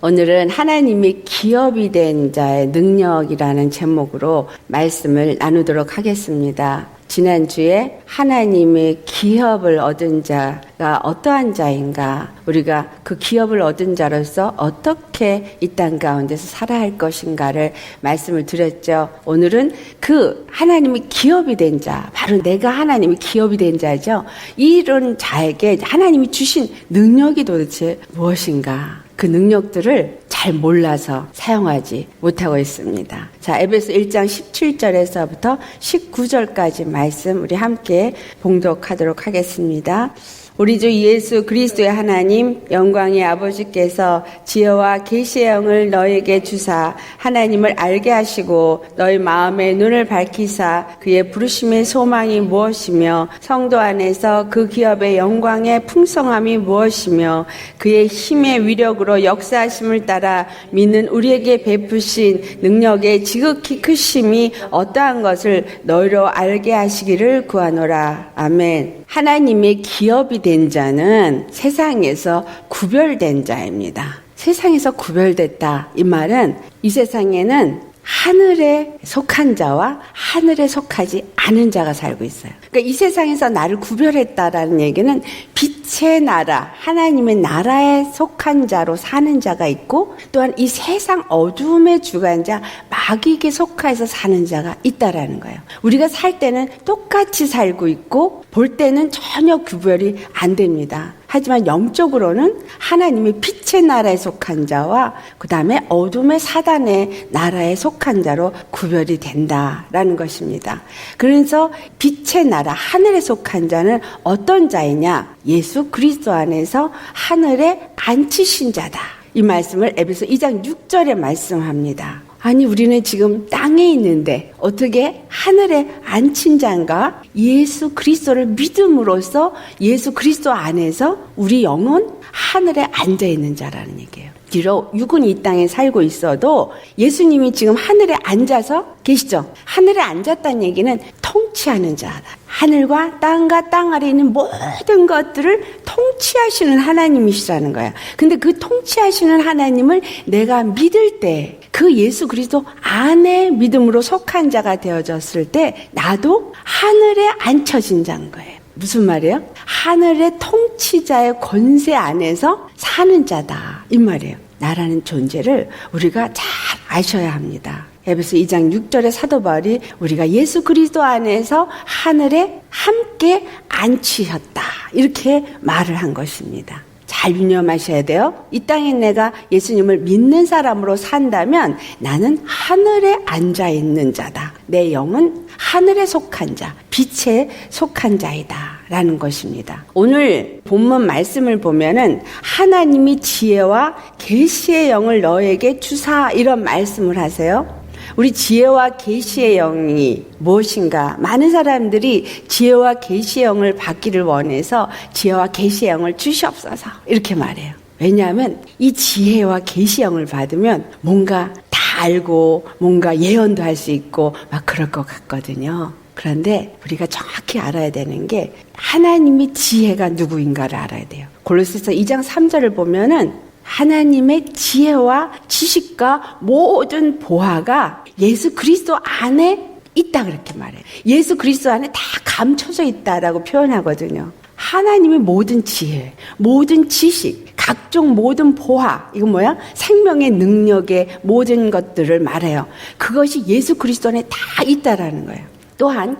오늘은 하나님이 기업이 된 자의 능력이라는 제목으로 말씀을 나누도록 하겠습니다. 지난주에 하나님의 기업을 얻은 자가 어떠한 자인가, 우리가 그 기업을 얻은 자로서 어떻게 이 땅 가운데서 살아야 할 것인가를 말씀을 드렸죠. 오늘은 그 하나님이 기업이 된 자, 바로 내가 하나님이 기업이 된 자죠. 이런 자에게 하나님이 주신 능력이 도대체 무엇인가, 그 능력들을 잘 몰라서 사용하지 못하고 있습니다. 자, 에베소 1장 17절에서부터 19절까지 말씀 우리 함께 봉독하도록 하겠습니다. 우리 주 예수 그리스도의 하나님 영광의 아버지께서 지혜와 계시의 영을 너에게 주사 하나님을 알게 하시고 너희 마음의 눈을 밝히사 그의 부르심의 소망이 무엇이며 성도 안에서 그 기업의 영광의 풍성함이 무엇이며 그의 힘의 위력으로 역사하심을 따라 믿는 우리에게 베푸신 능력의 지극히 크심이 어떠한 것을 너희로 알게 하시기를 구하노라. 아멘. 하나님의 기업이 된 자는 세상에서 구별된 자입니다. 세상에서 구별됐다. 이 말은 이 세상에는 하늘에 속한 자와 하늘에 속하지 않은 자가 살고 있어요. 그러니까 이 세상에서 나를 구별했다라는 얘기는 빛의 나라, 하나님의 나라에 속한 자로 사는 자가 있고, 또한 이 세상 어둠의 주관자, 마귀에게 속해서 사는 자가 있다라는 거예요. 우리가 살 때는 똑같이 살고 있고 볼 때는 전혀 구별이 안 됩니다. 하지만 영적으로는 하나님의 빛의 나라에 속한 자와 그 다음에 어둠의 사단의 나라에 속한 자로 구별이 된다라는 것입니다. 그래서 빛의 나라, 하늘에 속한 자는 어떤 자이냐? 예수 그리스도 안에서 하늘에 앉히신 자다. 이 말씀을 에베소 2장 6절에 말씀합니다. 아니, 우리는 지금 땅에 있는데 어떻게 하늘에 앉힌 자인가? 예수 그리스도를 믿음으로써 예수 그리스도 안에서 우리 영은 하늘에 앉아있는 자라는 얘기예요. 비록 육은 이 땅에 살고 있어도 예수님이 지금 하늘에 앉아서 계시죠. 하늘에 앉았다는 얘기는 통치하는 자다. 하늘과 땅과 땅 아래 있는 모든 것들을 통치하시는 하나님이시라는 거야. 근데 그 통치하시는 하나님을 내가 믿을 때, 그 예수 그리스도 안에 믿음으로 속한 자가 되어졌을 때 나도 하늘에 앉혀진 자인 거예요. 무슨 말이에요? 하늘의 통치자의 권세 안에서 사는 자다, 이 말이에요. 나라는 존재를 우리가 잘 아셔야 합니다. 에베소 2장 6절의 사도 바울이 우리가 예수 그리스도 안에서 하늘에 함께 앉히셨다, 이렇게 말을 한 것입니다. 잘 유념하셔야 돼요. 이 땅에 내가 예수님을 믿는 사람으로 산다면 나는 하늘에 앉아있는 자다. 내 영은 하늘에 속한 자, 빛에 속한 자이다 라는 것입니다. 오늘 본문 말씀을 보면은 하나님이 지혜와 계시의 영을 너에게 주사, 이런 말씀을 하세요. 우리 지혜와 계시의 영이 무엇인가? 많은 사람들이 지혜와 계시의 영을 받기를 원해서 지혜와 계시의 영을 주시옵소서, 이렇게 말해요. 왜냐하면 이 지혜와 계시의 영을 받으면 뭔가 다 알고 뭔가 예언도 할 수 있고 막 그럴 것 같거든요. 그런데 우리가 정확히 알아야 되는 게 하나님의 지혜가 누구인가를 알아야 돼요. 골로새서 2장 3절을 보면은 하나님의 지혜와 지식과 모든 보화가 예수 그리스도 안에 있다, 그렇게 말해요. 예수 그리스도 안에 다 감춰져 있다라고 표현하거든요. 하나님의 모든 지혜, 모든 지식, 각종 모든 보화, 이건 뭐야? 생명의 능력의 모든 것들을 말해요. 그것이 예수 그리스도 안에 다 있다라는 거예요. 또한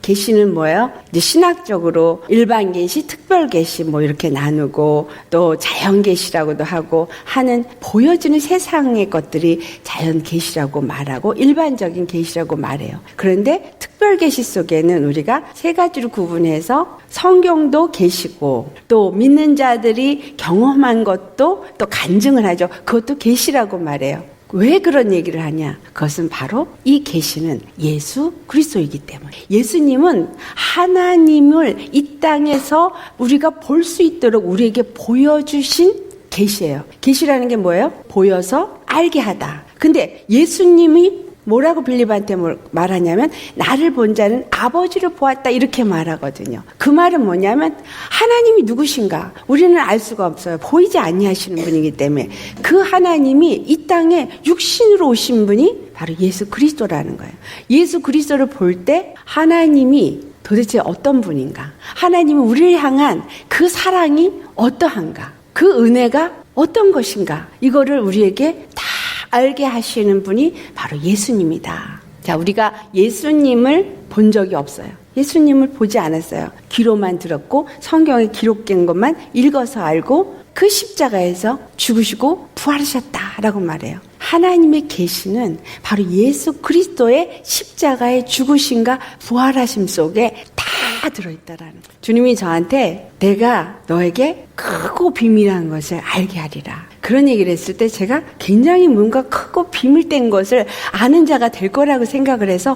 계시는 뭐예요? 이제 신학적으로 일반 계시, 특별 계시 뭐 이렇게 나누고, 또 자연 계시라고도 하고 하는, 보여지는 세상의 것들이 자연 계시라고 말하고 일반적인 계시라고 말해요. 그런데 특별 계시 속에는 우리가 세 가지로 구분해서 성경도 계시고, 또 믿는 자들이 경험한 것도 또 간증을 하죠. 그것도 계시라고 말해요. 왜 그런 얘기를 하냐? 그것은 바로 이 계시는 예수 그리스도이기 때문에. 예수님은 하나님을 이 땅에서 우리가 볼 수 있도록 우리에게 보여주신 계시예요. 계시라는 게 뭐예요? 보여서 알게 하다. 근데 예수님이 뭐라고 빌립한테 말하냐면 나를 본 자는 아버지를 보았다 이렇게 말하거든요. 그 말은 뭐냐면 하나님이 누구신가 우리는 알 수가 없어요. 보이지 아니하시는 분이기 때문에 그 하나님이 이 땅에 육신으로 오신 분이 바로 예수 그리스도라는 거예요. 예수 그리스도를 볼 때 하나님이 도대체 어떤 분인가? 하나님은 우리를 향한 그 사랑이 어떠한가? 그 은혜가 어떤 것인가? 이거를 우리에게 다 알게 하시는 분이 바로 예수님이다. 자, 우리가 예수님을 본 적이 없어요. 예수님을 보지 않았어요. 귀로만 들었고 성경에 기록된 것만 읽어서 알고 그 십자가에서 죽으시고 부활하셨다라고 말해요. 하나님의 계시는 바로 예수 그리스도의 십자가의 죽으심과 부활하심 속에 다 들어있다라는 거예요. 주님이 저한테 내가 너에게 크고 비밀한 것을 알게 하리라. 그런 얘기를 했을 때 제가 굉장히 뭔가 크고 비밀된 것을 아는 자가 될 거라고 생각을 해서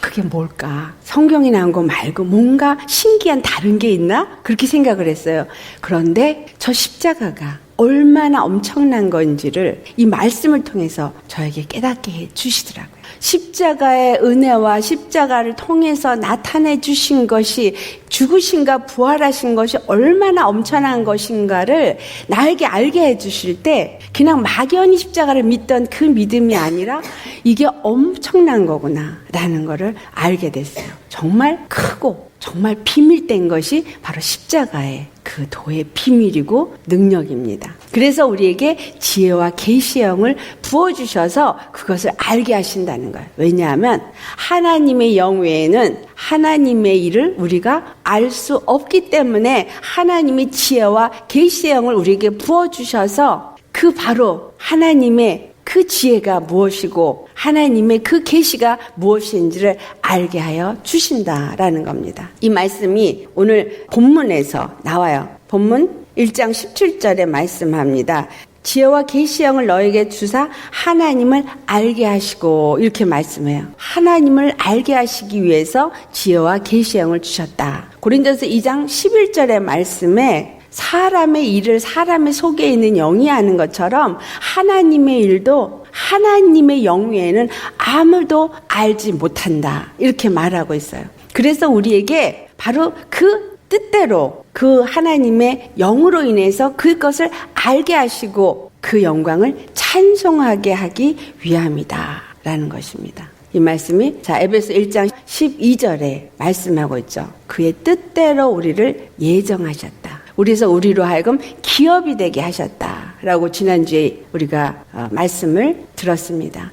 그게 뭘까? 성경에 나온 거 말고 뭔가 신기한 다른 게 있나? 그렇게 생각을 했어요. 그런데 저 십자가가 얼마나 엄청난 건지를 이 말씀을 통해서 저에게 깨닫게 해 주시더라고요. 십자가의 은혜와 십자가를 통해서 나타내 주신 것이 죽으신가 부활하신 것이 얼마나 엄청난 것인가를 나에게 알게 해 주실 때 그냥 막연히 십자가를 믿던 그 믿음이 아니라 이게 엄청난 거구나 라는 거를 알게 됐어요. 정말 크고 정말 비밀된 것이 바로 십자가의 그 도의 비밀이고 능력입니다. 그래서 우리에게 지혜와 계시의 영을 부어주셔서 그것을 알게 하신다는 거예요. 왜냐하면 하나님의 영 외에는 하나님의 일을 우리가 알 수 없기 때문에 하나님의 지혜와 계시의 영을 우리에게 부어주셔서 그 바로 하나님의 그 지혜가 무엇이고 하나님의 그 계시가 무엇인지를 알게 하여 주신다라는 겁니다. 이 말씀이 오늘 본문에서 나와요. 본문 1장 17절에 말씀합니다. 지혜와 계시의 영을 너에게 주사 하나님을 알게 하시고 이렇게 말씀해요. 하나님을 알게 하시기 위해서 지혜와 계시의 영을 주셨다. 고린도서 2장 11절의 말씀에 사람의 일을 사람의 속에 있는 영이 하는 것처럼 하나님의 일도 하나님의 영 외에는 아무도 알지 못한다. 이렇게 말하고 있어요. 그래서 우리에게 바로 그 뜻대로 그 하나님의 영으로 인해서 그것을 알게 하시고 그 영광을 찬송하게 하기 위함이다. 라는 것입니다. 이 말씀이 에베소 1장 12절에 말씀하고 있죠. 그의 뜻대로 우리를 예정하셨다. 그래서 우리로 하여금 기업이 되게 하셨다라고 지난주에 우리가 말씀을 들었습니다.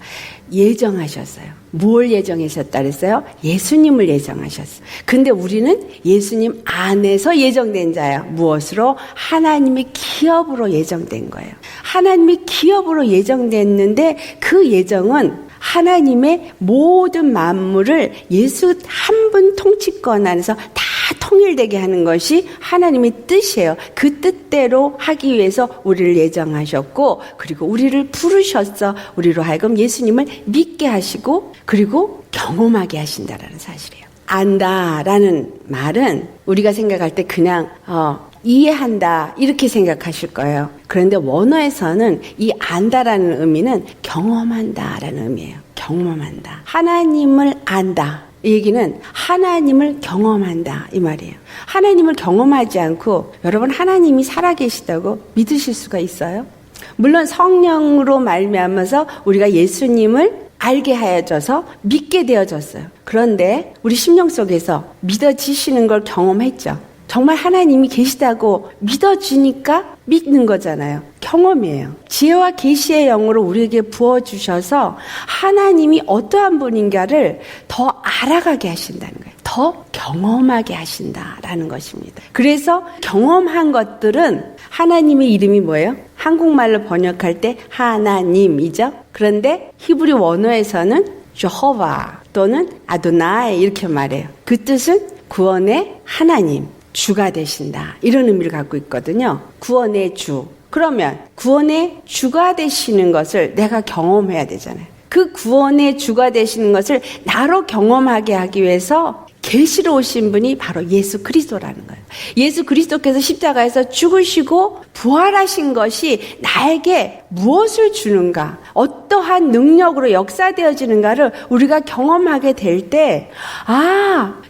예정하셨어요. 뭘 예정하셨다 그랬어요? 예수님을 예정하셨어요. 근데 우리는 예수님 안에서 예정된 자예요. 무엇으로? 하나님의 기업으로 예정된 거예요. 하나님의 기업으로 예정됐는데 그 예정은 하나님의 모든 만물을 예수 한 분 통치권 안에서 다 통일되게 하는 것이 하나님의 뜻이에요. 그 뜻대로 하기 위해서 우리를 예정하셨고 그리고 우리를 부르셔서 우리로 하여금 예수님을 믿게 하시고 그리고 경험하게 하신다라는 사실이에요. 안다라는 말은 우리가 생각할 때 그냥 이해한다 이렇게 생각하실 거예요. 그런데 원어에서는 이 안다라는 의미는 경험한다라는 의미예요. 경험한다. 하나님을 안다. 이 얘기는 하나님을 경험한다 이 말이에요. 하나님을 경험하지 않고 여러분 하나님이 살아계시다고 믿으실 수가 있어요? 물론 성령으로 말미암아서 우리가 예수님을 알게 하여져서 믿게 되어졌어요. 그런데 우리 심령 속에서 믿어지시는 걸 경험했죠. 정말 하나님이 계시다고 믿어지니까 믿는 거잖아요. 경험이에요. 지혜와 계시의 영으로 우리에게 부어주셔서 하나님이 어떠한 분인가를 더 알아가게 하신다는 거예요. 더 경험하게 하신다라는 것입니다. 그래서 경험한 것들은 하나님의 이름이 뭐예요? 한국말로 번역할 때 하나님이죠. 그런데 히브리 원어에서는 여호와 또는 아도나이 이렇게 말해요. 그 뜻은 구원의 하나님. 주가 되신다. 이런 의미를 갖고 있거든요. 구원의 주. 그러면 구원의 주가 되시는 것을 내가 경험해야 되잖아요. 그 구원의 주가 되시는 것을 나로 경험하게 하기 위해서 계시로 오신 분이 바로 예수 그리스도라는 거예요. 예수 그리스도께서 십자가에서 죽으시고 부활하신 것이 나에게 무엇을 주는가, 어떠한 능력으로 역사되어지는가를 우리가 경험하게 될 때,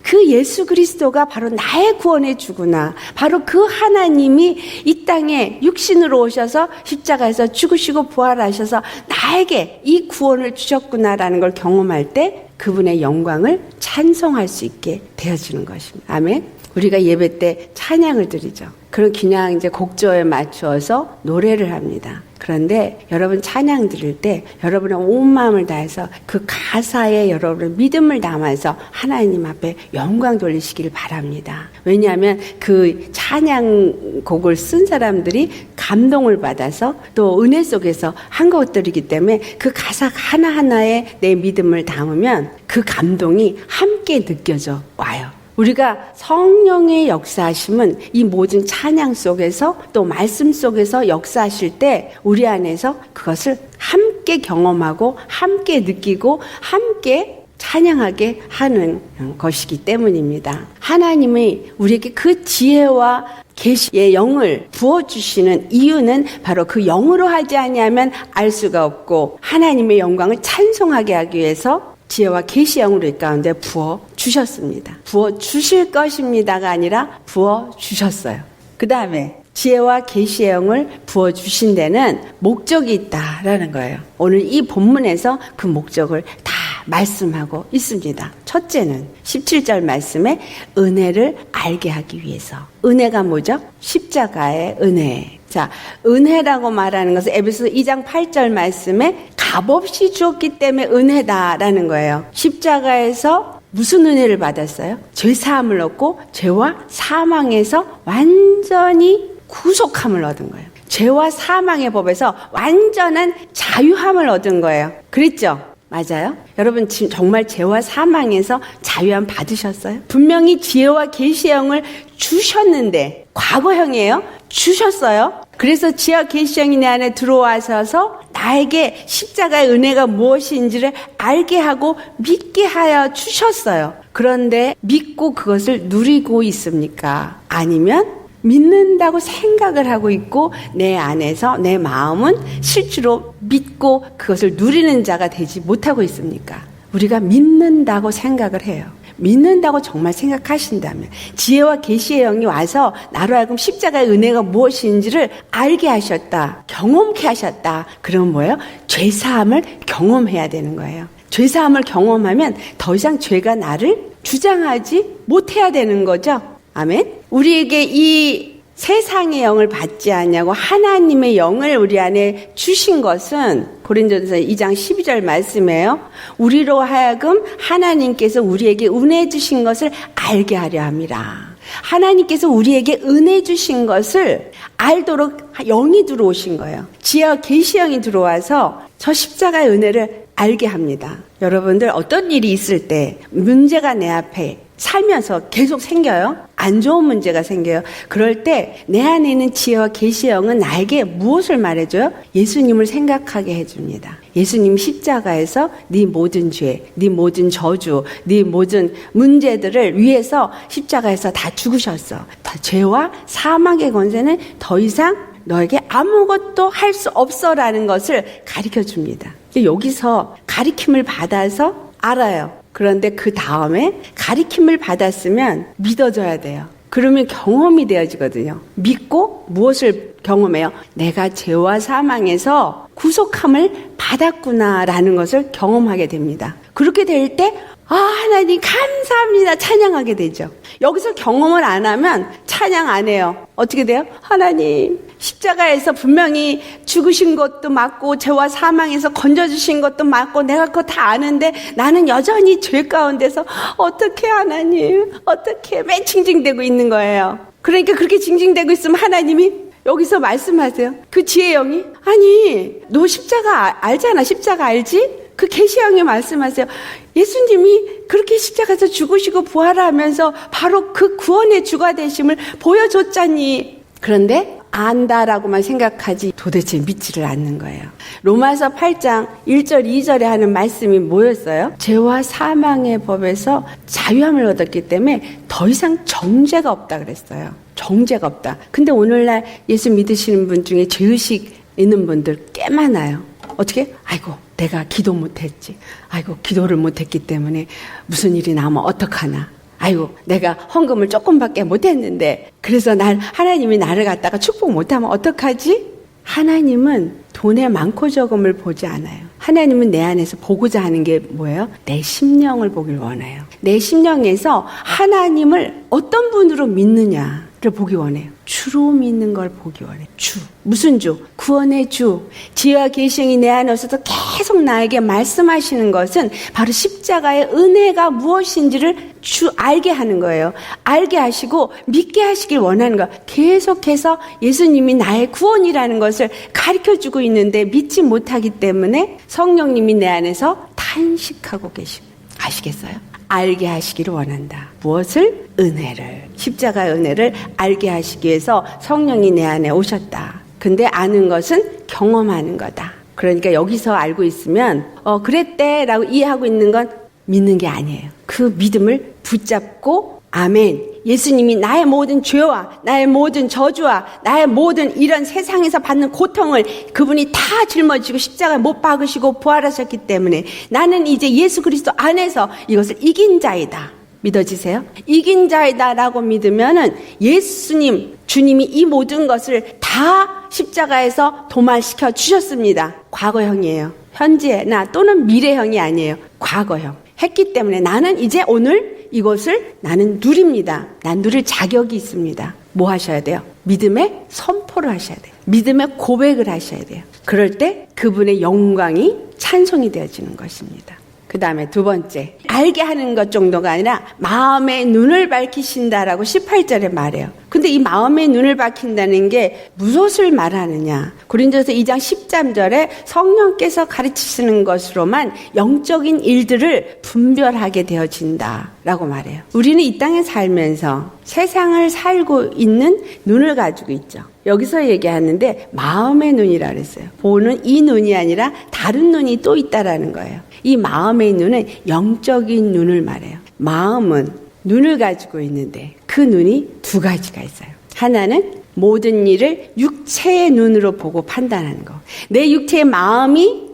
그 예수 그리스도가 바로 나의 구원의 주구나. 바로 그 하나님이 이 땅에 육신으로 오셔서 십자가에서 죽으시고 부활하셔서 나에게 이 구원을 주셨구나라는 걸 경험할 때 그분의 영광을 찬송할 수 있게 되어지는 것입니다. 아멘. 우리가 예배 때 찬양을 드리죠. 그럼 그냥 이제 곡조에 맞추어서 노래를 합니다. 그런데 여러분 찬양 드릴 때 여러분의 온 마음을 다해서 그 가사에 여러분의 믿음을 담아서 하나님 앞에 영광 돌리시길 바랍니다. 왜냐하면 그 찬양곡을 쓴 사람들이 감동을 받아서 또 은혜 속에서 한 것들이기 때문에 그 가사 하나하나에 내 믿음을 담으면 그 감동이 함께 느껴져 와요. 우리가 성령의 역사하심은 이 모든 찬양 속에서 또 말씀 속에서 역사하실 때 우리 안에서 그것을 함께 경험하고 함께 느끼고 함께 찬양하게 하는 것이기 때문입니다. 하나님이 우리에게 그 지혜와 계시의 영을 부어주시는 이유는 바로 그 영으로 하지 아니하면 알 수가 없고 하나님의 영광을 찬송하게 하기 위해서 지혜와 계시의 영을 우리 가운데 부어 주셨습니다. 부어 주실 것입니다가 아니라 부어 주셨어요. 그 다음에 지혜와 계시의 영을 부어 주신 데는 목적이 있다라는 거예요. 오늘 이 본문에서 그 목적을 다 말씀하고 있습니다. 첫째는 17절 말씀에 은혜를 알게 하기 위해서. 은혜가 뭐죠? 십자가의 은혜. 자, 은혜라고 말하는 것은 에베소서 2장 8절 말씀에 값없이 주었기 때문에 은혜다라는 거예요. 십자가에서 무슨 은혜를 받았어요? 죄사함을 얻고 죄와 사망에서 완전히 구속함을 얻은 거예요. 죄와 사망의 법에서 완전한 자유함을 얻은 거예요. 그랬죠? 맞아요? 여러분 지금 정말 죄와 사망에서 자유함 받으셨어요? 분명히 지혜와 계시의 영을 주셨는데 과거형이에요? 주셨어요? 그래서 지혜와 계시의 영이 내 안에 들어와셔서 나에게 십자가의 은혜가 무엇인지를 알게 하고 믿게 하여 주셨어요. 그런데 믿고 그것을 누리고 있습니까? 아니면 믿는다고 생각을 하고 있고 내 안에서 내 마음은 실제로 믿고 그것을 누리는 자가 되지 못하고 있습니까? 우리가 믿는다고 생각을 해요. 믿는다고 정말 생각하신다면 지혜와 계시의 영이 와서 나로 하여금 십자가의 은혜가 무엇인지를 알게 하셨다. 경험케 하셨다. 그럼 뭐예요? 죄사함을 경험해야 되는 거예요. 죄사함을 경험하면 더 이상 죄가 나를 주장하지 못해야 되는 거죠. 아멘. 우리에게 이 세상의 영을 받지 않냐고 하나님의 영을 우리 안에 주신 것은 고린도전서 2장 12절 말씀이에요. 우리로 하여금 하나님께서 우리에게 은혜 주신 것을 알게 하려 함이라. 하나님께서 우리에게 은혜 주신 것을 알도록 영이 들어오신 거예요. 지혜와 계시의 영이 들어와서 저 십자가의 은혜를 알게 합니다. 여러분들 어떤 일이 있을 때 문제가 내 앞에 살면서 계속 생겨요. 안 좋은 문제가 생겨요. 그럴 때 내 안에 있는 지혜와 계시의 영은 나에게 무엇을 말해줘요? 예수님을 생각하게 해줍니다. 예수님 십자가에서 네 모든 죄, 네 모든 저주, 네 모든 문제들을 위해서 십자가에서 다 죽으셨어. 다 죄와 사망의 권세는 더 이상 너에게 아무것도 할 수 없어라는 것을 가르쳐 줍니다. 여기서 가르침을 받아서 알아요. 그런데 그 다음에 가르침을 받았으면 믿어져야 돼요. 그러면 경험이 되어지거든요. 믿고 무엇을 경험해요? 내가 죄와 사망에서 구속함을 받았구나라는 것을 경험하게 됩니다. 그렇게 될 때 하나님 감사합니다 찬양하게 되죠. 여기서 경험을 안 하면 찬양 안 해요. 어떻게 돼요? 하나님 십자가에서 분명히 죽으신 것도 맞고 죄와 사망에서 건져주신 것도 맞고 내가 그거 다 아는데 나는 여전히 죄 가운데서 어떻게 하나님 어떻게 맨 징징대고 있는 거예요. 그러니까 그렇게 징징대고 있으면 하나님이 여기서 말씀하세요. 그 지혜의 영이 아니 너 십자가 알잖아. 십자가 알지? 그 계시의 영이 말씀하세요. 예수님이 그렇게 십자가에서 죽으시고 부활하면서 바로 그 구원의 주가 되심을 보여줬잖니. 그런데 안다라고만 생각하지 도대체 믿지를 않는 거예요. 로마서 8장 1절 2절에 하는 말씀이 뭐였어요? 죄와 사망의 법에서 자유함을 얻었기 때문에 더 이상 정죄가 없다 그랬어요. 정죄가 없다. 근데 오늘날 예수 믿으시는 분 중에 죄의식 있는 분들 꽤 많아요. 어떻게? 아이고 내가 기도 못했지. 아이고 기도를 못했기 때문에 무슨 일이 나면 어떡하나. 아이고 내가 헌금을 조금밖에 못했는데 그래서 하나님이 나를 갖다가 축복 못하면 어떡하지? 하나님은 돈의 많고 적음을 보지 않아요. 하나님은 내 안에서 보고자 하는 게 뭐예요? 내 심령을 보길 원해요. 내 심령에서 하나님을 어떤 분으로 믿느냐를 보기 원해요. 주로 믿는 걸 보기 원해요. 주. 무슨 주? 구원의 주. 지혜와 계시형이 내 안에 있어서 계속 나에게 말씀하시는 것은 바로 십자가의 은혜가 무엇인지를 알게 하는 거예요. 알게 하시고 믿게 하시길 원하는 거예요. 계속해서 예수님이 나의 구원이라는 것을 가르쳐주고 있는데 믿지 못하기 때문에 성령님이 내 안에서 탄식하고 계십니다. 아시겠어요? 알게 하시기를 원한다. 무엇을? 은혜를. 십자가의 은혜를 알게 하시기 위해서 성령이 내 안에 오셨다. 근데 아는 것은 경험하는 거다. 그러니까 여기서 알고 있으면 그랬대 라고 이해하고 있는 건 믿는 게 아니에요. 그 믿음을 붙잡고 아멘. 예수님이 나의 모든 죄와 나의 모든 저주와 나의 모든 이런 세상에서 받는 고통을 그분이 다 짊어지고 십자가에 못 박으시고 부활하셨기 때문에 나는 이제 예수 그리스도 안에서 이것을 이긴 자이다. 믿어지세요? 이긴 자이다 라고 믿으면은 예수님, 주님이 이 모든 것을 다 십자가에서 도말시켜 주셨습니다. 과거형이에요. 현재나 또는 미래형이 아니에요. 과거형. 했기 때문에 나는 이제 오늘 이것을 나는 누립니다. 난 누릴 자격이 있습니다. 뭐 하셔야 돼요? 믿음의 선포를 하셔야 돼요. 믿음의 고백을 하셔야 돼요. 그럴 때 그분의 영광이 찬송이 되어지는 것입니다. 그 다음에 두 번째, 알게 하는 것 정도가 아니라 마음의 눈을 밝히신다라고 18절에 말해요. 근데 이 마음의 눈을 밝힌다는 게 무엇을 말하느냐? 고린도서 2장 13절에 성령께서 가르치시는 것으로만 영적인 일들을 분별하게 되어진다라고 말해요. 우리는 이 땅에 살면서 세상을 살고 있는 눈을 가지고 있죠. 여기서 얘기하는데 마음의 눈이라 그랬어요. 보는 이 눈이 아니라 다른 눈이 또 있다라는 거예요. 이 마음의 눈은 영적인 눈을 말해요. 마음은 눈을 가지고 있는데 그 눈이 두 가지가 있어요. 하나는 모든 일을 육체의 눈으로 보고 판단하는 거. 내 육체의 마음이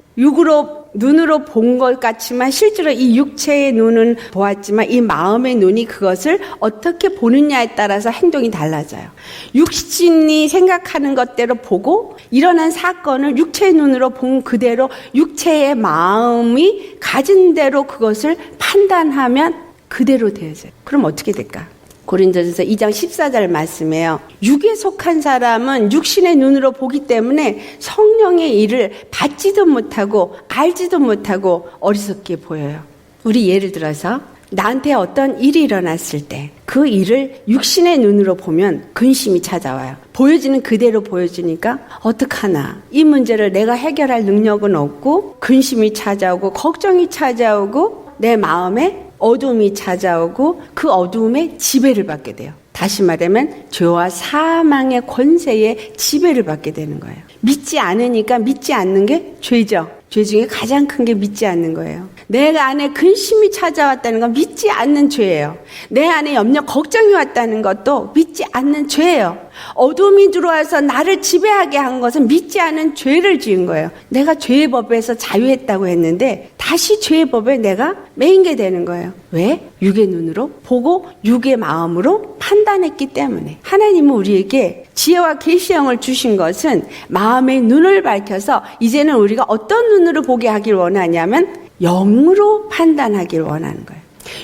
눈으로 본 것 같지만 실제로 이 육체의 눈은 보았지만 이 마음의 눈이 그것을 어떻게 보느냐에 따라서 행동이 달라져요. 육신이 생각하는 것대로 보고 일어난 사건을 육체의 눈으로 본 그대로 육체의 마음이 가진 대로 그것을 판단하면 그대로 되어져요. 그럼 어떻게 될까? 고린도전서 2장 14절 말씀이에요. 육에 속한 사람은 육신의 눈으로 보기 때문에 성령의 일을 받지도 못하고 알지도 못하고 어리석게 보여요. 우리 예를 들어서 나한테 어떤 일이 일어났을 때 그 일을 육신의 눈으로 보면 근심이 찾아와요. 보여지는 그대로 보여지니까 어떡하나. 이 문제를 내가 해결할 능력은 없고 근심이 찾아오고 걱정이 찾아오고 내 마음에 어두움이 찾아오고 그 어두움에 지배를 받게 돼요. 다시 말하면 죄와 사망의 권세에 지배를 받게 되는 거예요. 믿지 않으니까 믿지 않는 게 죄죠. 죄 중에 가장 큰 게 믿지 않는 거예요. 내 안에 근심이 찾아왔다는 건 믿지 않는 죄예요. 내 안에 염려, 걱정이 왔다는 것도 믿지 않는 죄예요. 어둠이 들어와서 나를 지배하게 한 것은 믿지 않은 죄를 지은 거예요. 내가 죄의 법에서 자유했다고 했는데 다시 죄의 법에 내가 매인게 되는 거예요. 왜? 육의 눈으로 보고 육의 마음으로 판단했기 때문에. 하나님은 우리에게 지혜와 계시형을 주신 것은 마음의 눈을 밝혀서 이제는 우리가 어떤 눈으로 보게 하길 원하냐면 영으로 판단하길 원하는 거예요.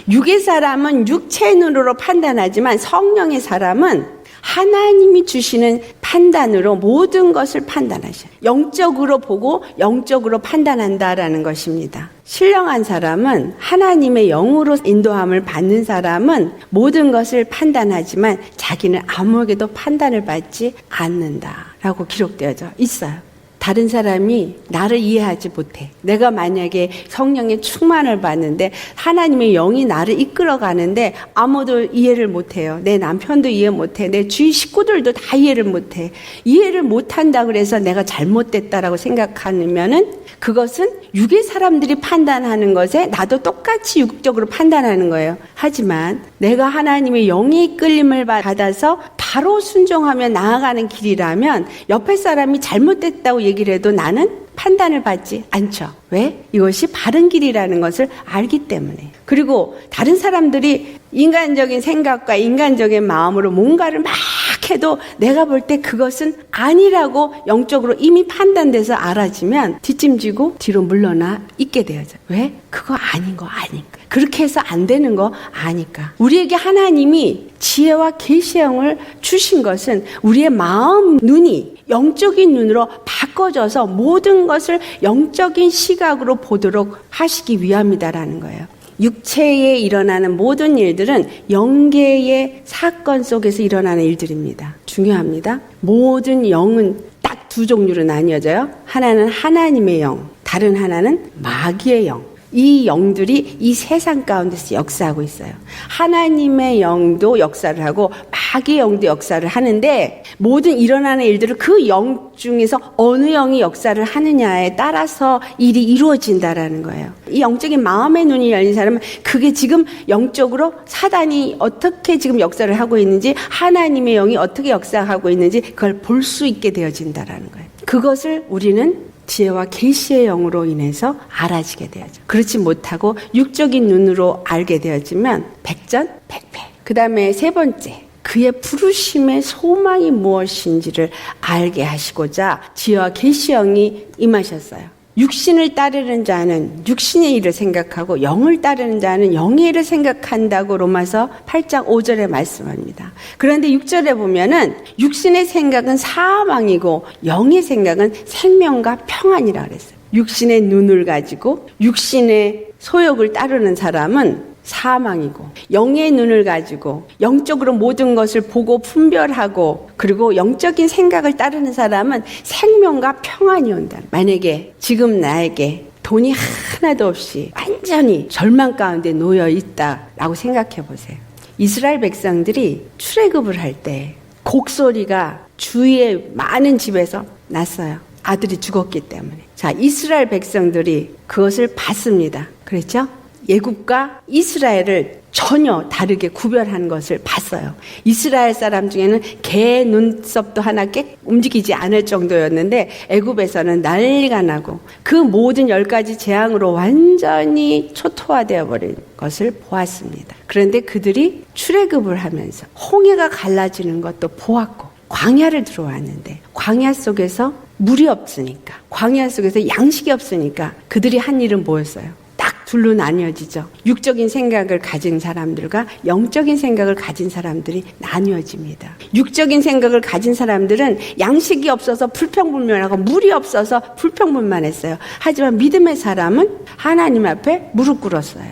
육의 사람은 육체의 눈으로 판단하지만 성령의 사람은 하나님이 주시는 판단으로 모든 것을 판단하셔요. 영적으로 보고 영적으로 판단한다라는 것입니다. 신령한 사람은 하나님의 영으로 인도함을 받는 사람은 모든 것을 판단하지만 자기는 아무에게도 판단을 받지 않는다라고 기록되어져 있어요. 다른 사람이 나를 이해하지 못해. 내가 만약에 성령의 충만을 받는데 하나님의 영이 나를 이끌어 가는데 아무도 이해를 못해요. 내 남편도 이해 못해. 내 주위 식구들도 다 이해를 못해. 이해를 못한다 그래서 내가 잘못됐다라고 생각하면은 그것은 육의 사람들이 판단하는 것에 나도 똑같이 육적으로 판단하는 거예요. 하지만 내가 하나님의 영의 이끌림을 받아서 바로 순종하며 나아가는 길이라면 옆에 사람이 잘못됐다고 얘기를 해도 나는 판단을 받지 않죠. 왜? 이것이 바른 길이라는 것을 알기 때문에. 그리고 다른 사람들이 인간적인 생각과 인간적인 마음으로 뭔가를 막 해도 내가 볼 때 그것은 아니라고 영적으로 이미 판단돼서 알아지면 뒷짐지고 뒤로 물러나 있게 되어져. 왜? 그거 아닌 거 아니까. 그렇게 해서 안 되는 거 아니까. 우리에게 하나님이 지혜와 계시의 영을 주신 것은 우리의 마음 눈이 영적인 눈으로 바꿔져서 모든 것을 영적인 시각으로 보도록 하시기 위함이다라는 거예요. 육체에 일어나는 모든 일들은 영계의 사건 속에서 일어나는 일들입니다. 중요합니다. 모든 영은 딱 두 종류로 나뉘어져요. 하나는 하나님의 영, 다른 하나는 마귀의 영. 이 영들이 이 세상 가운데서 역사하고 있어요. 하나님의 영도 역사를 하고 마귀의 영도 역사를 하는데 모든 일어나는 일들을 그 영 중에서 어느 영이 역사를 하느냐에 따라서 일이 이루어진다라는 거예요. 이 영적인 마음의 눈이 열린 사람은 그게 지금 영적으로 사단이 어떻게 지금 역사를 하고 있는지 하나님의 영이 어떻게 역사하고 있는지 그걸 볼 수 있게 되어진다라는 거예요. 그것을 우리는 지혜와 계시의 영으로 인해서 알아지게 되어져. 그렇지 못하고 육적인 눈으로 알게 되어지면 백전백패. 그 다음에 세 번째, 그의 부르심의 소망이 무엇인지를 알게 하시고자 지혜와 계시의 영이 임하셨어요. 육신을 따르는 자는 육신의 일을 생각하고 영을 따르는 자는 영의 일을 생각한다고 로마서 8장 5절에 말씀합니다. 그런데 6절에 보면은 육신의 생각은 사망이고 영의 생각은 생명과 평안이라 그랬어요. 육신의 눈을 가지고 육신의 소욕을 따르는 사람은 사망이고 영의 눈을 가지고 영적으로 모든 것을 보고 분별하고 그리고 영적인 생각을 따르는 사람은 생명과 평안이 온다. 만약에 지금 나에게 돈이 하나도 없이 완전히 절망 가운데 놓여 있다라고 생각해 보세요. 이스라엘 백성들이 출애굽을 할 때 곡소리가 주위의 많은 집에서 났어요. 아들이 죽었기 때문에. 자, 이스라엘 백성들이 그것을 봤습니다. 그랬죠? 애굽과 이스라엘을 전혀 다르게 구별한 것을 봤어요. 이스라엘 사람 중에는 개 눈썹도 하나 움직이지 않을 정도였는데 애굽에서는 난리가 나고 그 모든 10가지 재앙으로 완전히 초토화되어 버린 것을 보았습니다. 그런데 그들이 출애굽을 하면서 홍해가 갈라지는 것도 보았고 광야를 들어왔는데 광야 속에서 물이 없으니까 광야 속에서 양식이 없으니까 그들이 한 일은 뭐였어요? 둘로 나뉘어지죠. 육적인 생각을 가진 사람들과 영적인 생각을 가진 사람들이 나뉘어집니다. 육적인 생각을 가진 사람들은 양식이 없어서 불평불만하고 물이 없어서 불평불만했어요. 하지만 믿음의 사람은 하나님 앞에 무릎 꿇었어요.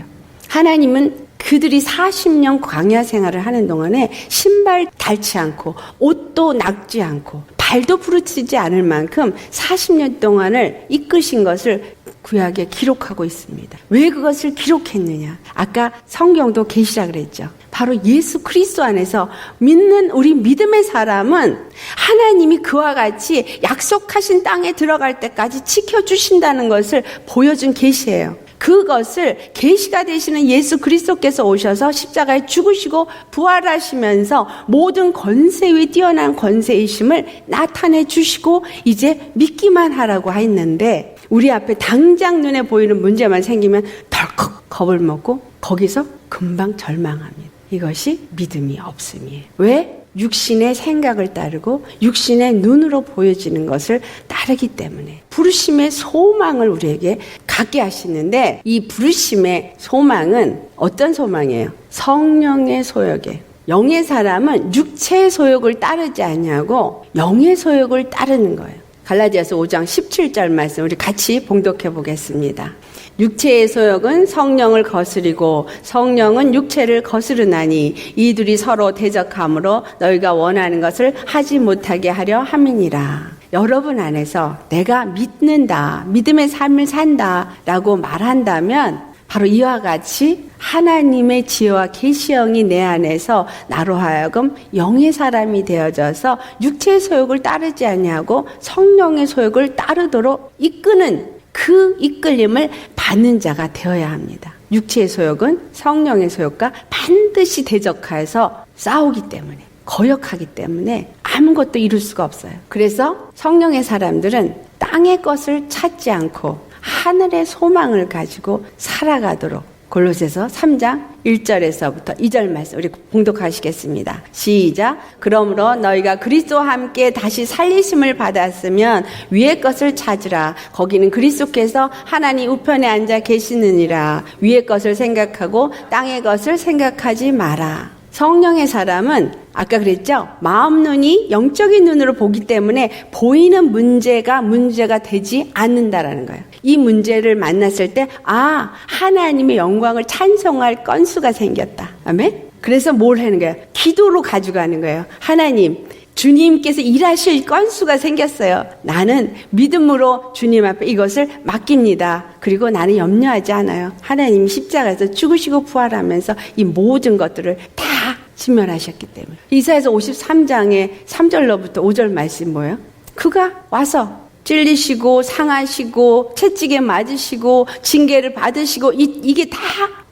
하나님은 그들이 40년 광야 생활을 하는 동안에 신발 닳지 않고 옷도 낡지 않고 발도 부르치지 않을 만큼 40년 동안을 이끄신 것을 구약에 기록하고 있습니다. 왜 그것을 기록했느냐? 아까 성경도 계시라 그랬죠. 바로 예수 그리스도 안에서 믿는 우리 믿음의 사람은 하나님이 그와 같이 약속하신 땅에 들어갈 때까지 지켜주신다는 것을 보여준 계시예요. 그것을 계시가 되시는 예수 그리스도께서 오셔서 십자가에 죽으시고 부활하시면서 모든 권세 위에 뛰어난 권세이심을 나타내 주시고 이제 믿기만 하라고 했는데 우리 앞에 당장 눈에 보이는 문제만 생기면 덜컥 겁을 먹고 거기서 금방 절망합니다. 이것이 믿음이 없음이에요. 왜? 육신의 생각을 따르고 육신의 눈으로 보여지는 것을 따르기 때문에 부르심의 소망을 우리에게 갖게 하시는데 이 부르심의 소망은 어떤 소망이에요? 성령의 소욕에 영의 사람은 육체의 소욕을 따르지 않냐고 영의 소욕을 따르는 거예요. 갈라디아서 5장 17절 말씀 우리 같이 봉독해 보겠습니다. 육체의 소욕은 성령을 거스리고 성령은 육체를 거스르나니 이들이 서로 대적함으로 너희가 원하는 것을 하지 못하게 하려 함이니라. 여러분 안에서 내가 믿는다, 믿음의 삶을 산다 라고 말한다면 바로 이와 같이 하나님의 지혜와 계시형이 내 안에서 나로 하여금 영의 사람이 되어져서 육체의 소욕을 따르지 아니하고 성령의 소욕을 따르도록 이끄는 그 이끌림을 받는 자가 되어야 합니다. 육체의 소욕은 성령의 소욕과 반드시 대적하여서 싸우기 때문에, 거역하기 때문에 아무것도 이룰 수가 없어요. 그래서 성령의 사람들은 땅의 것을 찾지 않고 하늘의 소망을 가지고 살아가도록 골로새서 3장 1절에서부터 2절 말씀 우리 봉독하시겠습니다. 시작. 그러므로 너희가 그리스도와 함께 다시 살리심을 받았으면 위의 것을 찾으라. 거기는 그리스도께서 하나님 우편에 앉아 계시느니라. 위의 것을 생각하고 땅의 것을 생각하지 마라. 성령의 사람은 아까 그랬죠? 마음 눈이 영적인 눈으로 보기 때문에 보이는 문제가 되지 않는다라는 거예요. 이 문제를 만났을 때 하나님의 영광을 찬송할 건수가 생겼다. 아멘? 그래서 뭘 하는 거예요? 기도로 가져가는 거예요. 하나님, 주님께서 일하실 건수가 생겼어요. 나는 믿음으로 주님 앞에 이것을 맡깁니다. 그리고 나는 염려하지 않아요. 하나님이 십자가에서 죽으시고 부활하면서 이 모든 것들을 다 직면하셨기 때문에. 이사야서 53장의 3절로부터 5절 말씀 뭐예요? 그가 와서 찔리시고 상하시고 채찍에 맞으시고 징계를 받으시고 이게 다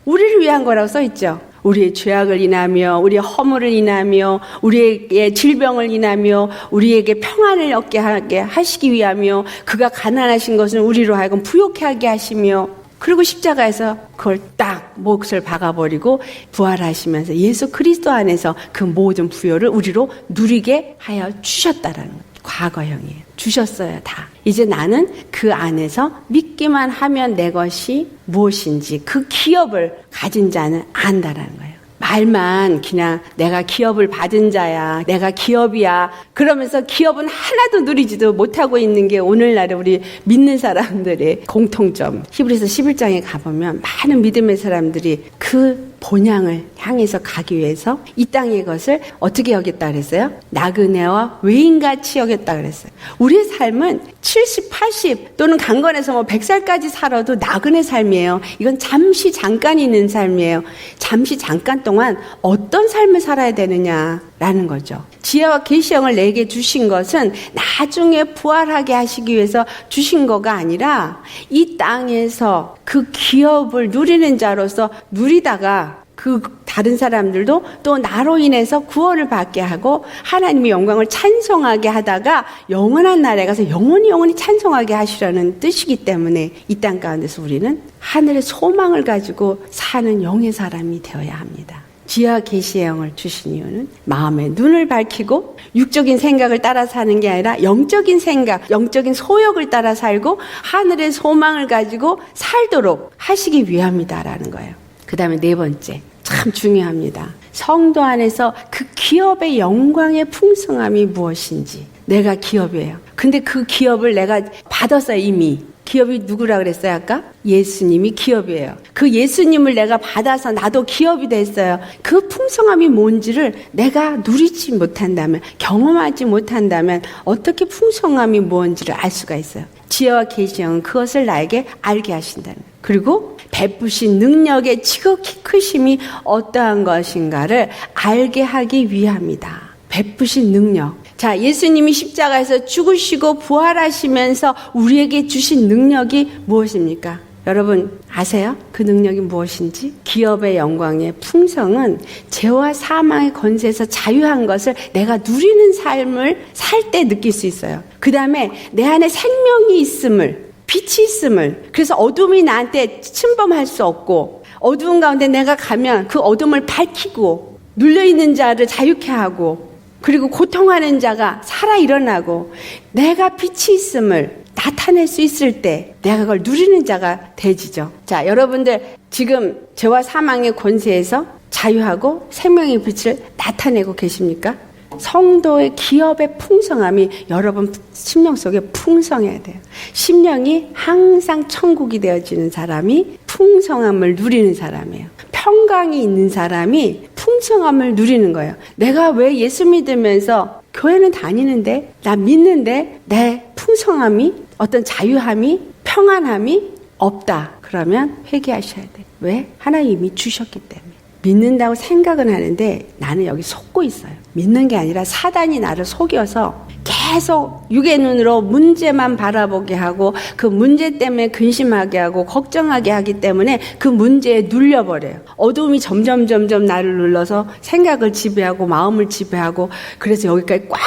우리를 위한 거라고 써있죠. 우리의 죄악을 인하며 우리의 허물을 인하며 우리에게 질병을 인하며 우리에게 평안을 얻게 하게 하시기 위하며 그가 가난하신 것은 우리로 하여금 부욕해 하게 하시며 그리고 십자가에서 그걸 딱 몫을 박아버리고 부활하시면서 예수 그리스도 안에서 그 모든 부요를 우리로 누리게 하여 주셨다라는 거예요. 과거형이에요. 주셨어요, 다. 이제 나는 그 안에서 믿기만 하면 내 것이 무엇인지 그 기업을 가진 자는 안다라는 거예요. 말만 그냥 내가 기업을 받은 자야, 내가 기업이야 그러면서 기업은 하나도 누리지도 못하고 있는 게 오늘날의 우리 믿는 사람들의 공통점. 히브리서 11장에 가보면 많은 믿음의 사람들이 그 본향을 향해서 가기 위해서 이 땅의 것을 어떻게 여겼다 그랬어요? 나그네와 외인같이 여겼다 그랬어요. 우리의 삶은 70, 80 또는 강건해서 100살까지 살아도 나그네 삶이에요. 이건 잠시 잠깐 있는 삶이에요. 잠시 잠깐 동안 어떤 삶을 살아야 되느냐라는 거죠. 지혜와 계시형을 내게 주신 것은 나중에 부활하게 하시기 위해서 주신 거가 아니라 이 땅에서 그 기업을 누리는 자로서 누리다가 그 다른 사람들도 또 나로 인해서 구원을 받게 하고 하나님의 영광을 찬송하게 하다가 영원한 나라에 가서 영원히 찬송하게 하시려는 뜻이기 때문에 이 땅 가운데서 우리는 하늘의 소망을 가지고 사는 영의 사람이 되어야 합니다. 지혜와 계시의 영을 주신 이유는 마음의 눈을 밝히고 육적인 생각을 따라 사는 게 아니라 영적인 생각, 영적인 소욕을 따라 살고 하늘의 소망을 가지고 살도록 하시기 위함이다라는 거예요. 그 다음에 네 번째, 참 중요합니다. 성도 안에서 그 기업의 영광의 풍성함이 무엇인지. 내가 기업이에요. 근데 그 기업을 내가 받았어요, 이미. 기업이 누구라 그랬어요, 아까? 예수님이 기업이에요. 그 예수님을 내가 받아서 나도 기업이 됐어요. 그 풍성함이 뭔지를 내가 누리지 못한다면, 경험하지 못한다면 어떻게 풍성함이 뭔지를 알 수가 있어요. 지혜와 계시형은 그것을 나에게 알게 하신다는 거예요. 그리고 베푸신 능력의 지극히 크심이 어떠한 것인가를 알게 하기 위함이다. 베푸신 능력. 자, 예수님이 십자가에서 죽으시고 부활하시면서 우리에게 주신 능력이 무엇입니까? 여러분 아세요? 그 능력이 무엇인지? 기업의 영광의 풍성은 죄와 사망의 권세에서 자유한 것을 내가 누리는 삶을 살 때 느낄 수 있어요. 그 다음에 내 안에 생명이 있음을, 빛이 있음을, 그래서 어둠이 나한테 침범할 수 없고 어두운 가운데 내가 가면 그 어둠을 밝히고 눌려있는 자를 자유케 하고 그리고 고통하는 자가 살아 일어나고 내가 빛이 있음을 나타낼 수 있을 때 내가 그걸 누리는 자가 되지죠. 자, 여러분들 지금 죄와 사망의 권세에서 자유하고 생명의 빛을 나타내고 계십니까? 성도의 기업의 풍성함이 여러분 심령 속에 풍성해야 돼요. 심령이 항상 천국이 되어지는 사람이 풍성함을 누리는 사람이에요. 평강이 있는 사람이 풍성함을 누리는 거예요. 내가 왜 예수 믿으면서 교회는 다니는데, 나 믿는데 내 풍성함이, 어떤 자유함이, 평안함이 없다. 그러면 회개하셔야 돼. 왜? 하나님이 주셨기 때문에. 믿는다고 생각은 하는데 나는 여기 속고 있어요. 믿는 게 아니라 사단이 나를 속여서 계속 육의 눈으로 문제만 바라보게 하고 그 문제 때문에 근심하게 하고 걱정하게 하기 때문에 그 문제에 눌려버려요. 어둠이 점점 나를 눌러서 생각을 지배하고 마음을 지배하고 그래서 여기까지 꽉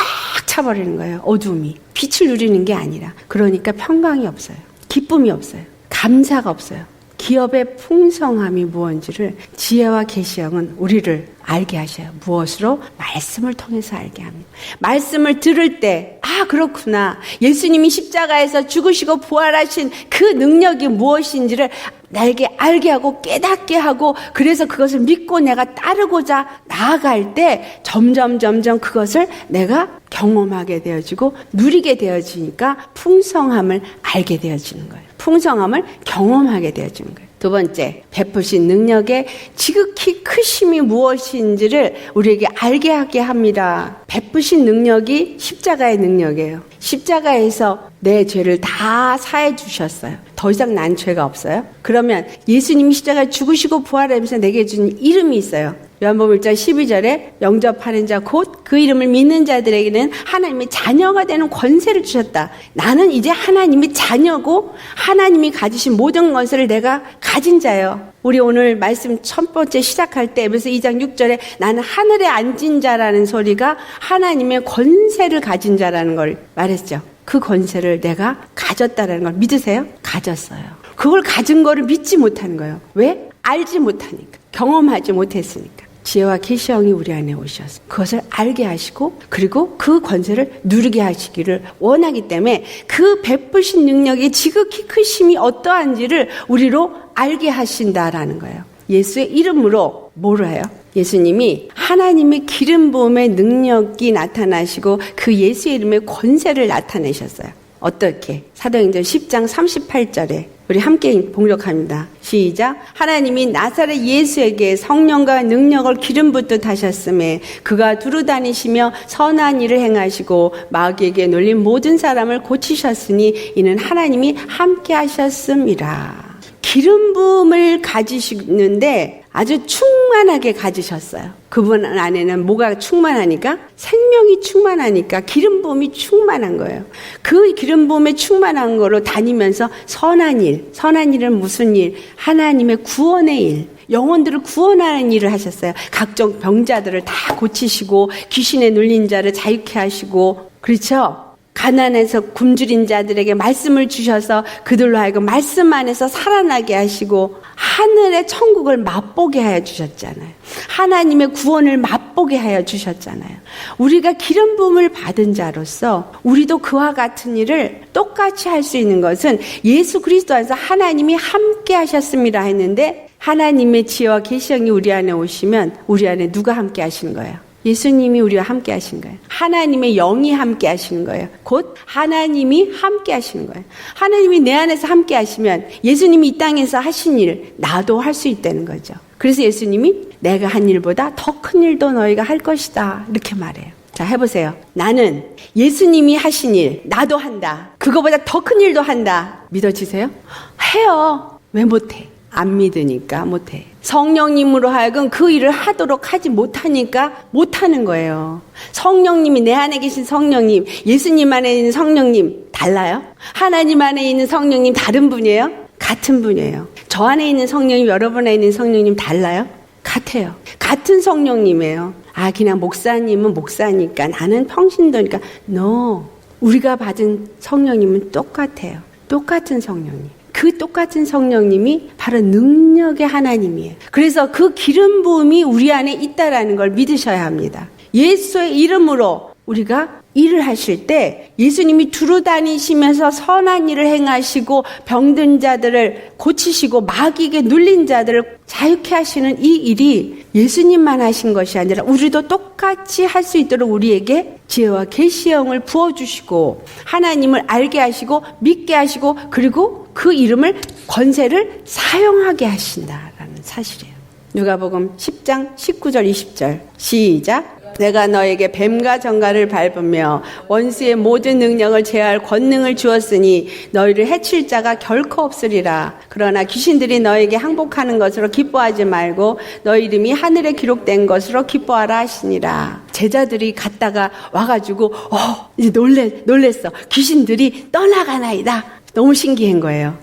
차버리는 거예요. 어둠이. 빛을 누리는 게 아니라. 그러니까 평강이 없어요. 기쁨이 없어요. 감사가 없어요. 기업의 풍성함이 무엇인지를 지혜와 계시형은 우리를 알게 하셔요. 무엇으로? 말씀을 통해서 알게 합니다. 말씀을 들을 때 그렇구나. 예수님이 십자가에서 죽으시고 부활하신 그 능력이 무엇인지를 나에게 알게 하고 깨닫게 하고 그래서 그것을 믿고 내가 따르고자 나아갈 때 점점 그것을 내가 경험하게 되어지고 누리게 되어지니까 풍성함을 알게 되어지는 거예요. 풍성함을 경험하게 되어지는 거예요. 두 번째, 베푸신 능력의 지극히 크심이 무엇인지를 우리에게 알게 하게 합니다. 베푸신 능력이 십자가의 능력이에요. 십자가에서 내 죄를 다 사해 주셨어요. 더 이상 난 죄가 없어요. 그러면 예수님이 십자가에 죽으시고 부활하면서 내게 준 이름이 있어요. 요한복음 1장 12절에 영접하는 자 곧 그 이름을 믿는 자들에게는 하나님의 자녀가 되는 권세를 주셨다. 나는 이제 하나님의 자녀고 하나님이 가지신 모든 것을 내가 가진 자예요. 우리 오늘 말씀 첫 번째 시작할 때 에베소 2장 6절에 나는 하늘에 앉은 자라는 소리가 하나님의 권세를 가진 자라는 걸 말했죠. 그 권세를 내가 가졌다라는 걸 믿으세요? 가졌어요. 그걸 가진 거를 믿지 못하는 거예요. 왜? 알지 못하니까. 경험하지 못했으니까. 지혜와 계시형이 우리 안에 오셔서 그것을 알게 하시고 그리고 그 권세를 누리게 하시기를 원하기 때문에 그 베푸신 능력이 지극히 크심이 어떠한지를 우리로 알게 하신다라는 거예요. 예수의 이름으로 뭐를 해요? 예수님이 하나님의 기름 부음의 능력이 나타나시고 그 예수의 이름의 권세를 나타내셨어요. 어떻게? 사도행전 10장 38절에 우리 함께 봉독합니다. 시작. 하나님이 나사렛 예수에게 성령과 능력을 기름 붓듯 하셨음에 그가 두루 다니시며 선한 일을 행하시고 마귀에게 놀린 모든 사람을 고치셨으니 이는 하나님이 함께 하셨음이라. 기름 부음을 가지시는데 아주 충만하게 가지셨어요. 그분 안에는 뭐가 충만하니까? 생명이 충만하니까 기름 부음이 충만한 거예요. 그 기름 부음에 충만한 거로 다니면서 선한 일은 무슨 일? 하나님의 구원의 일. 영혼들을 구원하는 일을 하셨어요. 각종 병자들을 다 고치시고 귀신에 눌린 자를 자유케 하시고 그렇죠? 가난해서 굶주린 자들에게 말씀을 주셔서 그들로 하여금 말씀 안에서 살아나게 하시고 하늘의 천국을 맛보게 하여 주셨잖아요. 하나님의 구원을 맛보게 하여 주셨잖아요. 우리가 기름 부음을 받은 자로서 우리도 그와 같은 일을 똑같이 할 수 있는 것은 예수 그리스도 안에서 하나님이 함께 하셨습니다 했는데 하나님의 지혜와 계시형이 우리 안에 오시면 우리 안에 누가 함께 하시는 거예요? 예수님이 우리와 함께 하신 거예요. 하나님의 영이 함께 하시는 거예요. 곧 하나님이 함께 하시는 거예요. 하나님이 내 안에서 함께 하시면 예수님이 이 땅에서 하신 일 나도 할 수 있다는 거죠. 그래서 예수님이 내가 한 일보다 더 큰 일도 너희가 할 것이다 이렇게 말해요. 자, 해보세요. 나는 예수님이 하신 일 나도 한다. 그거보다 더 큰 일도 한다. 믿어지세요? 해요. 왜 못해? 안 믿으니까 못해. 성령님으로 하여금 그 일을 하도록 하지 못하니까 못하는 거예요. 성령님이 내 안에 계신 성령님, 예수님 안에 있는 성령님 달라요? 하나님 안에 있는 성령님 다른 분이에요? 같은 분이에요. 저 안에 있는 성령님, 여러분 안에 있는 성령님 달라요? 같아요. 같은 성령님이에요. 그냥 목사님은 목사니까 나는 평신도니까 No. 우리가 받은 성령님은 똑같아요. 똑같은 성령님. 그 똑같은 성령님이 바로 능력의 하나님이에요. 그래서 그 기름 부음이 우리 안에 있다라는 걸 믿으셔야 합니다. 예수의 이름으로 우리가 일을 하실 때 예수님이 두루 다니시면서 선한 일을 행하시고 병든 자들을 고치시고 마귀에게 눌린 자들을 자유케 하시는 이 일이 예수님만 하신 것이 아니라 우리도 똑같이 할 수 있도록 우리에게 지혜와 계시형을 부어주시고 하나님을 알게 하시고 믿게 하시고 그리고 그 이름을 권세를 사용하게 하신다라는 사실이에요. 누가복음 10장 19절 20절 시작. 내가 너에게 뱀과 정갈을 밟으며 원수의 모든 능력을 제할 권능을 주었으니 너희를 해칠 자가 결코 없으리라. 그러나 귀신들이 너에게 항복하는 것으로 기뻐하지 말고 너희 이름이 하늘에 기록된 것으로 기뻐하라 하시니라. 제자들이 갔다가 와가지고 이제 놀랬어. 귀신들이 떠나가나이다. 너무 신기한 거예요.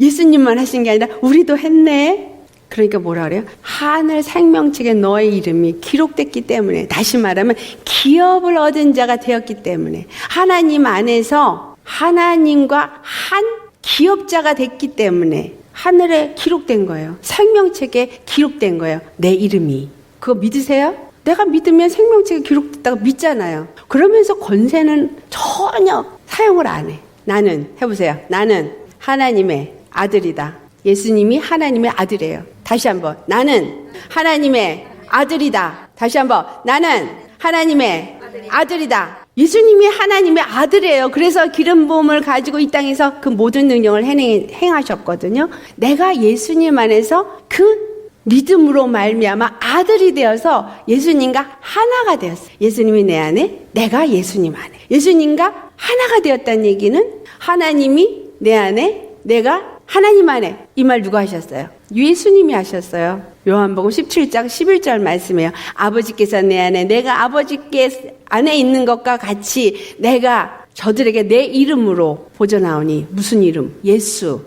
예수님만 하신 게 아니라 우리도 했네. 그러니까 뭐라 그래요? 하늘 생명책에 너의 이름이 기록됐기 때문에, 다시 말하면 기업을 얻은 자가 되었기 때문에, 하나님 안에서 하나님과 한 기업자가 됐기 때문에 하늘에 기록된 거예요. 생명책에 기록된 거예요. 내 이름이. 그거 믿으세요? 내가 믿으면 생명책에 기록됐다고 믿잖아요. 그러면서 권세는 전혀 사용을 안 해. 나는, 해보세요. 나는 하나님의 아들이다. 예수님이 하나님의 아들이에요. 다시 한번. 나는 하나님의 아들이다. 다시 한번. 나는 하나님의 아들이다. 예수님이 하나님의 아들이에요. 그래서 기름 부음을 가지고 이 땅에서 그 모든 능력을 행하셨거든요. 내가 예수님 안에서 그 믿음으로 말미암아 아들이 되어서 예수님과 하나가 되었어요. 예수님이 내 안에, 내가 예수님 안에. 예수님과 하나가 되었다는 얘기는 하나님이 내 안에, 내가 하나님 안에. 이 말 누가 하셨어요? 예수님이 하셨어요. 요한복음 17장 11절 말씀이에요. 아버지께서 내 안에, 내가 아버지께 안에 있는 것과 같이 내가 저들에게 내 이름으로 보존하오니. 무슨 이름? 예수.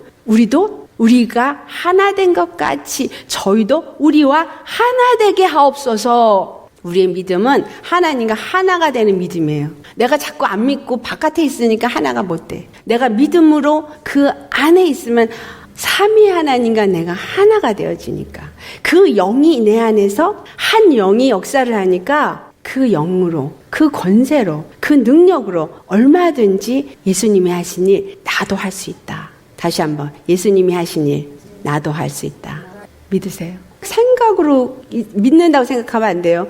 우리가 하나 된 것 같이 저희도 우리와 하나 되게 하옵소서. 우리의 믿음은 하나님과 하나가 되는 믿음이에요. 내가 자꾸 안 믿고 바깥에 있으니까 하나가 못 돼. 내가 믿음으로 그 안에 있으면 삼위 하나님과 내가 하나가 되어지니까, 그 영이 내 안에서 한 영이 역사를 하니까 그 영으로, 그 권세로, 그 능력으로 얼마든지 예수님이 하신 일 나도 할 수 있다. 다시 한번. 예수님이 하신 일 나도 할 수 있다. 믿으세요? 생각으로 믿는다고 생각하면 안 돼요.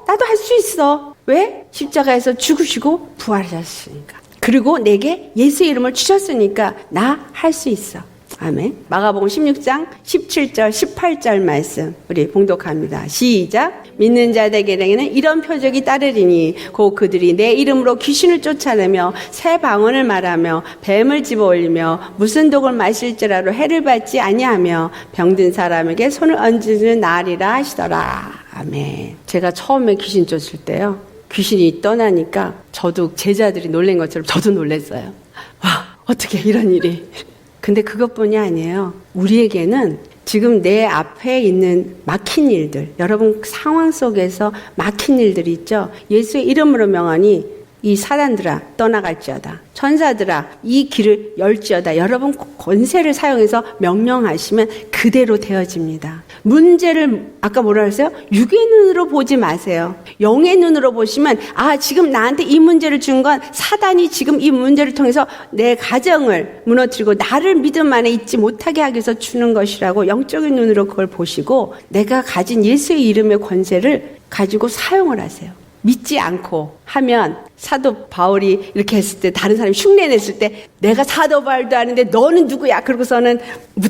나도 할 수 있어. 왜? 십자가에서 죽으시고 부활하셨으니까. 그리고 내게 예수의 이름을 주셨으니까 나 할 수 있어. 아멘. 마가복음 16장 17절 18절 말씀 우리 봉독합니다. 시작. 믿는 자들에게는 이런 표적이 따르리니 곧 그들이 내 이름으로 귀신을 쫓아내며 새 방언을 말하며 뱀을 집어올리며 무슨 독을 마실지라도 해를 받지 아니하며 병든 사람에게 손을 얹는 날이라 하시더라. 아멘. 제가 처음에 귀신 쫓을 때요, 귀신이 떠나니까 저도 제자들이 놀란 것처럼 저도 놀랐어요. 와, 어떻게 이런 일이. 근데 그것뿐이 아니에요. 우리에게는 지금 내 앞에 있는 막힌 일들, 여러분 상황 속에서 막힌 일들이 있죠. 예수의 이름으로 명하니 이 사단들아 떠나갈지어다. 천사들아 이 길을 열지어다. 여러분 권세를 사용해서 명령하시면 그대로 되어집니다. 문제를 아까 뭐라 그랬어요? 육의 눈으로 보지 마세요. 영의 눈으로 보시면 지금 나한테 이 문제를 준 건 사단이 지금 이 문제를 통해서 내 가정을 무너뜨리고 나를 믿음 안에 있지 못하게 하기 위해서 주는 것이라고 영적인 눈으로 그걸 보시고 내가 가진 예수의 이름의 권세를 가지고 사용을 하세요. 믿지 않고 하면 사도 바울이 이렇게 했을 때, 다른 사람이 흉내냈을 때 내가 사도 바울도 아는데 너는 누구야? 그러고서는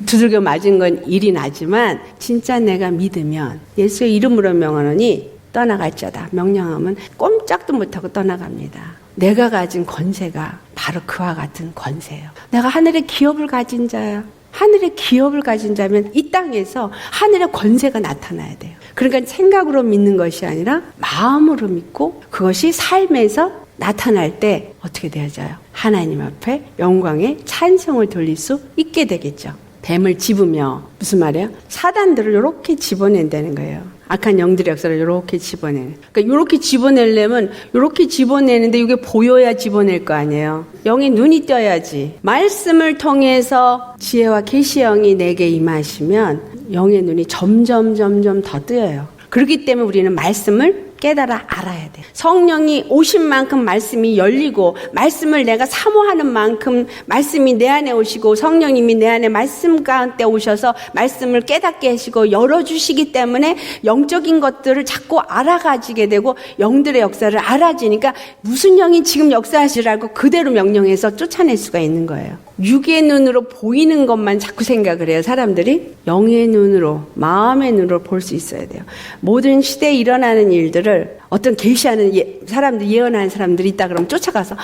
두들겨 맞은 건 일이 나지만 진짜 내가 믿으면 예수의 이름으로 명하노니 떠나갈지어다. 명령하면 꼼짝도 못하고 떠나갑니다. 내가 가진 권세가 바로 그와 같은 권세예요. 내가 하늘의 기업을 가진 자야. 하늘의 기업을 가진 자면 이 땅에서 하늘의 권세가 나타나야 돼요. 그러니까 생각으로 믿는 것이 아니라 마음으로 믿고 그것이 삶에서 나타날 때 어떻게 되어져요? 하나님 앞에 영광의 찬송을 돌릴 수 있게 되겠죠. 뱀을 집으며, 무슨 말이에요? 사단들을 이렇게 집어낸다는 거예요. 악한 영들의 역사를 이렇게 집어내는. 그러니까 이렇게 집어내려면 이렇게 집어내는데 이게 보여야 집어낼 거 아니에요. 영의 눈이 떠야지. 말씀을 통해서 지혜와 계시의 영이 내게 임하시면 영의 눈이 점점 더 뜨여요. 그렇기 때문에 우리는 말씀을 깨달아 알아야 돼. 성령이 오신 만큼 말씀이 열리고, 말씀을 내가 사모하는 만큼 말씀이 내 안에 오시고, 성령님이 내 안에 말씀 가운데 오셔서 말씀을 깨닫게 하시고 열어주시기 때문에 영적인 것들을 자꾸 알아가지게 되고 영들의 역사를 알아지니까 무슨 영이 지금 역사하시라고 그대로 명령해서 쫓아낼 수가 있는 거예요. 육의 눈으로 보이는 것만 자꾸 생각을 해요. 사람들이 영의 눈으로, 마음의 눈으로 볼 수 있어야 돼요. 모든 시대에 일어나는 일들을 능력을 어떤 계시하는 사람들, 예언하는 사람들이 있다 그러면 쫓아가서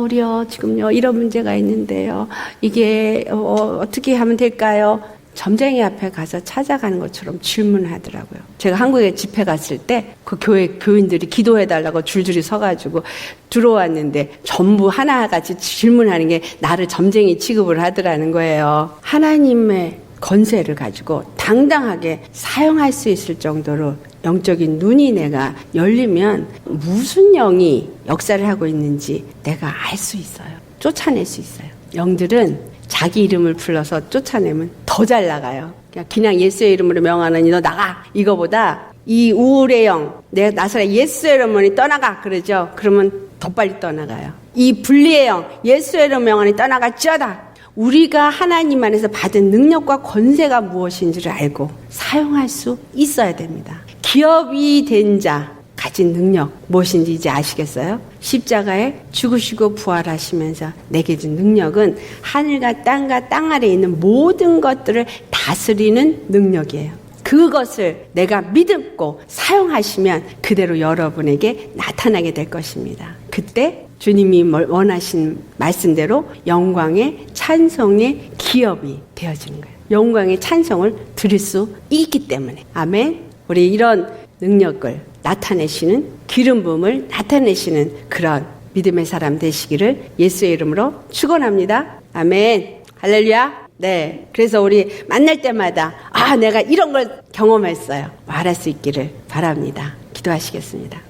우리요 지금요 이런 문제가 있는데요. 이게 어떻게 하면 될까요? 점쟁이 앞에 가서 찾아가는 것처럼 질문하더라고요. 제가 한국에 집회 갔을 때 그 교회 교인들이 기도해달라고 줄줄이 서가지고 들어왔는데 전부 하나같이 질문하는 게 나를 점쟁이 취급을 하더라는 거예요. 하나님의 권세를 가지고 당당하게 사용할 수 있을 정도로 영적인 눈이 내가 열리면 무슨 영이 역사를 하고 있는지 내가 알 수 있어요. 쫓아낼 수 있어요. 영들은 자기 이름을 불러서 쫓아내면 더 잘 나가요. 그냥 예수의 이름으로 명하느니 너 나가, 이거보다 이 우울의 영, 내 나사렛 예수의 이름으로 떠나가 그러죠. 그러면 더 빨리 떠나가요. 이 분리의 영, 예수의 이름으로 명하니 떠나갈지어다. 우리가 하나님 안에서 받은 능력과 권세가 무엇인지를 알고 사용할 수 있어야 됩니다. 기업이 된 자 가진 능력 무엇인지 이제 아시겠어요? 십자가에 죽으시고 부활하시면서 내게 준 능력은 하늘과 땅과 땅 아래에 있는 모든 것들을 다스리는 능력이에요. 그것을 내가 믿고 사용하시면 그대로 여러분에게 나타나게 될 것입니다. 그때 주님이 원하신 말씀대로 영광의 찬송의 기업이 되어지는 거예요. 영광의 찬송을 드릴 수 있기 때문에. 아멘. 우리 이런 능력을 나타내시는, 기름 부음을 나타내시는 그런 믿음의 사람 되시기를 예수의 이름으로 축원합니다. 아멘. 할렐루야. 네. 그래서 우리 만날 때마다 내가 이런 걸 경험했어요. 말할 수 있기를 바랍니다. 기도하시겠습니다.